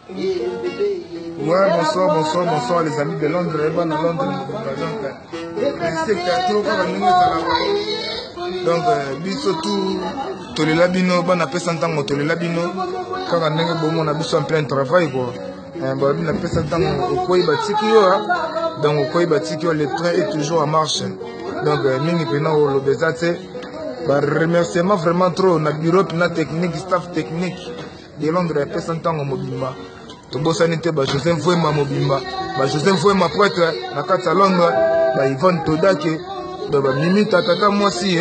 Ouais, bonsoir les amis de Londres. Bon, à Londres, donc, biso tout les labino, bon, après 100 ans, tous les labino, quand on est bon, on a besoin de plein de travail, quoi. Bon, on a fait 100 ans au Koi Batikio, donc au Koi Batikio, le train est toujours en marche. Donc, nous, prenons au Lobezate. Remerciement vraiment trop, na bureau, na technique, staff technique de Londres, après 100 ans au Mobimba. Tobo sanité, Joseph Fouema Mobimba, Joseph Fouema prêtre, na Kata Londres, Yvonne Todake, Mimi Tata Mwasi,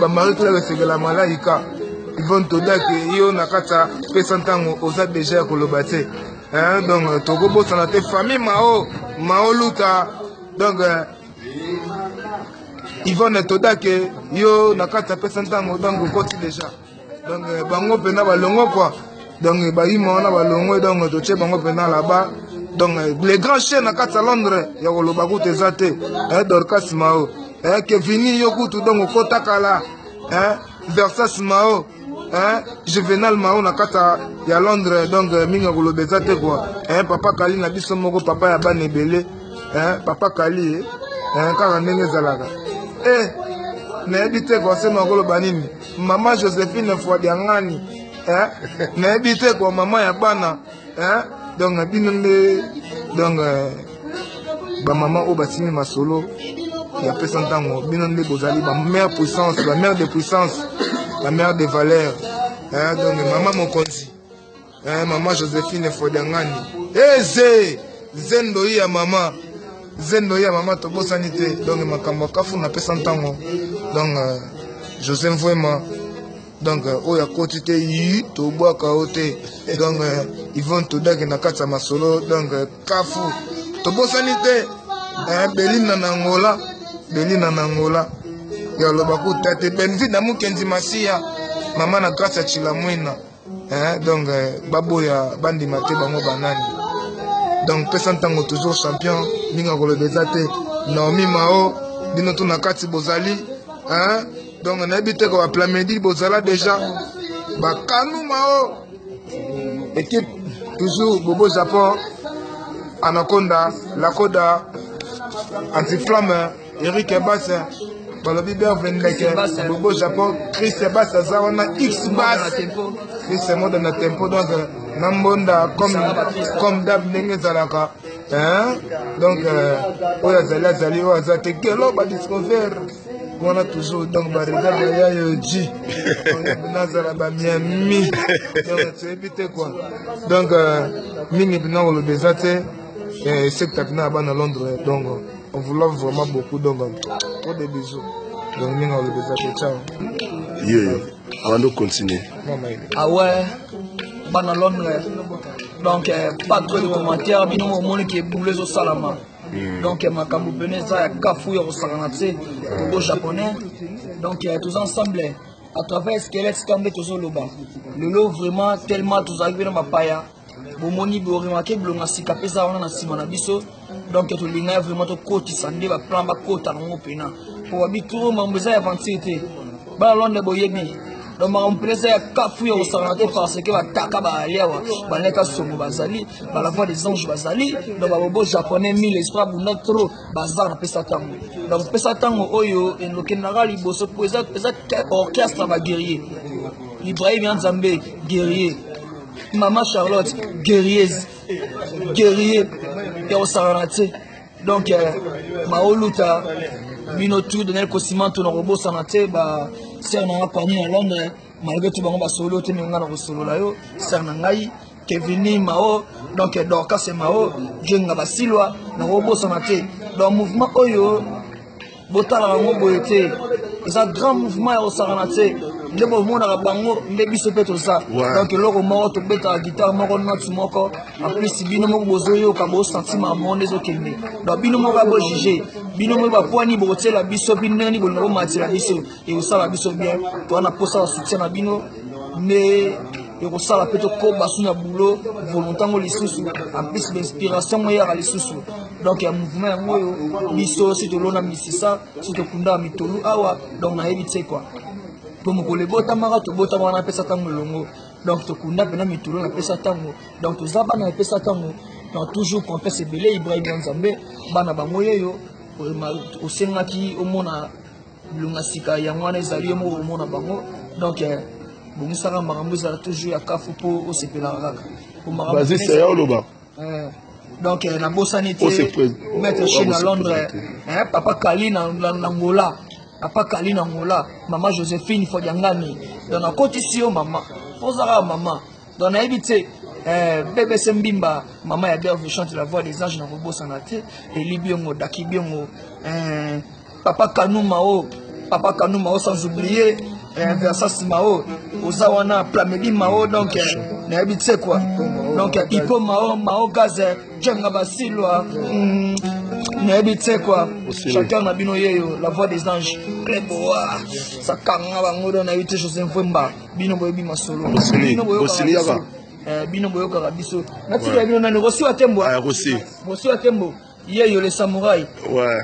Marie-Claire Segala Malaika, Yvonne Todake, yo na Kata, après 100 ans aux a déjà Kolobate. Donc, Togo Sanate, famille Mao Luta, donc, Yvonne Todake, yo na Kata, après 100 ans, donc, côté déjà. Donc, bango pena balongo quoi. Donc, baïma on a balongo, donc, toche bango pena là-bas. Donc, les grands chaînes à Kata Londres, y'a le bagou tezate, Dorcas Mao, Kevini Yokutu, donc, Kotakala, Versas Mao, Juvenal Mao na Kata, y'a Londres, donc, Minga le bezate quoi. Papa Kali na biso moko, papa ya banebele, papa Kali, Karanenge Zalaga. N'habite quoi, c'est Magolo Banini. Maman Joséphine Fouadiangani. N'habite quoi, maman Yabana. Donc, donc, maman Obatini Masolo. Il y a peu de temps, Binonde Bozali, ma mère puissance, la mère de puissance, la mère de valeur. Donc, maman Mokonzi. Maman Joséphine Fouadiangani. Zendo ya maman. Zendo ya maman Tobo Sanité. Donc, ma Kamakafu n'a pas 100 ans. Donc, Joseph Fouema. Donc, Oya Kotite Yi, Tobo Kaote. Donc, Yvonne Todak Nakata Masolo. Donc, Kafu. Tobo Sanité. Belina Nangola. Belina Nangola. Yalobaku Tate. Benvi Damu Kendi Masia. Maman na grâce à Chilamwina. Donc, Baboya Bandi Mate Bango Banani. Donc, Pesantango toujours champion. Ninga Golo Bezate. Naomi Mao. Binoto Nakati Bozali. Donc, on a habité comme à plein midi, Bozala déjà. Bakanou Mao. Équipe, toujours Bobo Japon. Anaconda, Lakoda. Antiflamme. Eric Ebas. Balobi Bervendeke. Bobo Japon. Chris Ebas. Zawana X Bass. Chris c'est moi dans le tempo. Donc, Nambonda comme Dab Nenge Zalaka. Donc, Oya Zala Zali Oya Zate Kelo ba discover. On a toujours donc regarde ya Ji. On a Zala ba Miami. Donc c'est évité quoi. Donc mingi bina le bezate et c'est que tapina ba na Londres. Donc on vous love vraiment beaucoup donc trop de bisous. Donc mingi le bezate ciao. On va continuer. Ah ouais. Bana Londres. Donc, pas trop de commentaires, mais nous, on qui est boulé au Salama. Donc, ma Kamboubénéza, Kafou, au Saranate, au japonais. Donc, tous ensemble, à travers Squelette, Kambé, tous au Loba. Le lot, vraiment, tellement, tous arrivés dans ma paille. Bomoni, vous remarquez, vous avez un capesa, on a un simanabiso. Donc, tout le monde, vraiment, tout côté, sandé, va plan, va côté, à l'on pour habiter, mon besoin avancé. Bana Londres, boyébi. Donc, je plaisir à Kafou au Saranate parce que Taka Balewa, Baleka Somo Bazali, la voix des anges Bazali, donc Bobo japonais, 1000 espoirs pour notre bazar na Pesatango. Donc, Pesatango, Oyo, et le Kenara, il bosse pour les orchestre guerrier. Ibrahim Nzambe, guerrier. Maman Charlotte, guerrieuse. Guerrier, et au Saranate. Donc, Maoluta, Minotu, Daniel Kosima, ton robot Sanate, c'est un parmi à Londres, malgré tout, on va solo, tu m'as un solo là, c'est un ngai, Kevin Mao, donc Dorcas Mao, Jenga Basilwa, un robot Sanate. Dans le mouvement Oyo, Botala Moboete, c'est un grand mouvement au Saranate. Le mouvement dans la bango, les bis peut tout ça. Donc, l'or au mort, tu peux ta guitare, mort, tu moko. En plus, si binomo bozoyo, kabo sentiment, mon des autres. Donc, binomo va juger. Binomo va poigner, botter la biso, binani, bono, matir la biso. Et ça, la biso bien. Toi, on a posé la soutien à bino. Mais, et au ça, la petite courbe, basuna boulot, volontairement les sous. En plus, l'inspiration, moi, à les sous. Donc, il y a un mouvement, moi, biso, si tu l'on a mis ça, si tu kunda, mitolu, awa. Donc, on a évité quoi. Pour me coller, botamara, tu botamara, on a fait ça tant que l'ongo. donc tokunda pena mitolo na pesa tango donc toza bana pesa tango donc toujours contexte ebele Ibrahim Nzambe bana bango yeyo osengaki omona bilonga sika yango wana ezali yo moko omona bango donc bomisaka makambo ezala toujours ya kafu mpo osepelaka kaka vas-y c'est ya oloba donc nabosani te maître chine à Londres papa Kali na Ngola papa Kali na Ngola mama Joséphine Fodiangani donc nakotisi yo mama ozaka mama donc nayebi te BBC Mbimba mama ya Berve chante la voix des anges na kobosana te elibiongo dakibiongo papa Kanuma sans oublier Versas Mao Ozawana Plamedi Mao donc nayebi te quoi donc Ipo Mao Gaz Djenga Basilwa nayebi te quoi chanteur na bino yeyo la voix des anges Kleboa Sakanga bango donc nayebi te Joseph Mvemba bino boyebi masolo bino boyoka biso natika bino nani Rossi wa Tembo Rossi wa Tembo yeyo le samouraï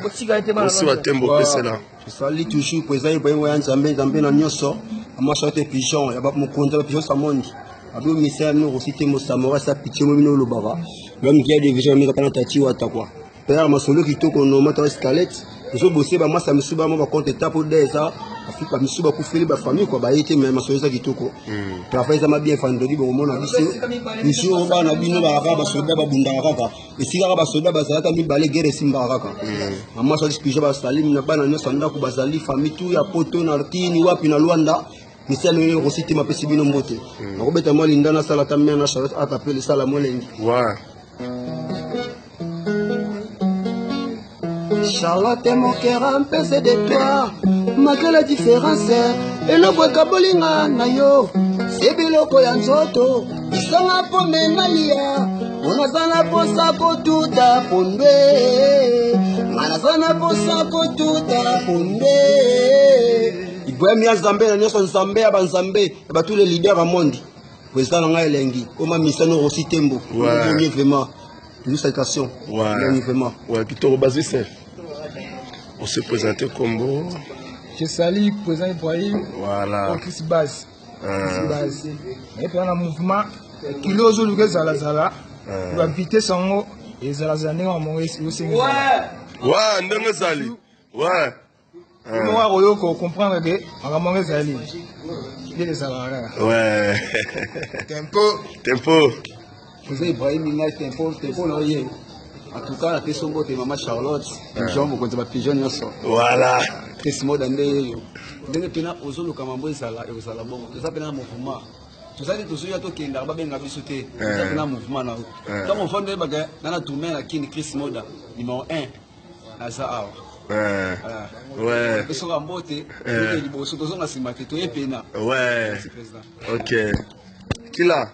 botika ete bana Rossi wa Tembo pesela je salue toujours président Ibrahim Nzambe na nyoso ama chanter pigeon ya ba mokonza pigeon samondi abo misère no Rossi Tembo samouraï sa pitié mo bino lobaba même qui a des visions mais kana tati wa takwa père masolo kitoko no mata escalette zo bosser ba masa misuba mo ba compte tapo deza afika misuba ku feli ba famille quoi ba yete mais masolo za kitoko travail za ma bien fandoli bo mona biso ba na bino ba ka ba soda ba bunda kaka esika ba soda ba zata mi bale guerre simba kaka mama so dispige ba salim na bana nyoso ndako bazali famille tout ya poto na tini wapi na Luanda misalo yo Rossi Tembo pesi bino mbote nakobeta mo linda na sala ta mère na Charlotte atapele sala mo lengi Charlotte, mon cœur un peu c'est de toi. Malgré la différence, et le bois kabolinga na yo. C'est biloko ya nzoto. Isanga pombe nalia. Unazana posa ko tuta ponde. Manazana posa ko tuta ponde. Ibrahim Nzambe na nyoso Nzambe ya banzambe. Ba tous les leaders au monde. Président nga elengi. Oma misano Rossi Tembo. Premier vraiment. Une citation. Vraiment. Ouais, Kitoro Bazisse. On se présentait comme bon. Je salue le président Ibrahim. Voilà. Chris Baz. Et puis on a un mouvement qui l'ose le Zala. Il va inviter son et Zala on m'a dit aussi. Ouais, ndenge zali. Ouais. Moi, on comprend que on va manger Zali. Ouais. Tempo. Président Ibrahim Inga tempo loyer. En tout cas, la question de maman Charlotte, pigeon, vous connaissez pas pigeon, voilà. Qu'est-ce que c'est que pena ozolo kamambo ezala et ozala bon. Ça pena mouvement. Tout ça tout ça to kenda ba benga bisoté. Ça pena mouvement na. Donc on fonde ba na tourner la kin Chris Moda numéro 1. Asa awa. Ouais. Eso kambote, liboso tozonga simate to epena. Ouais. OK. Kila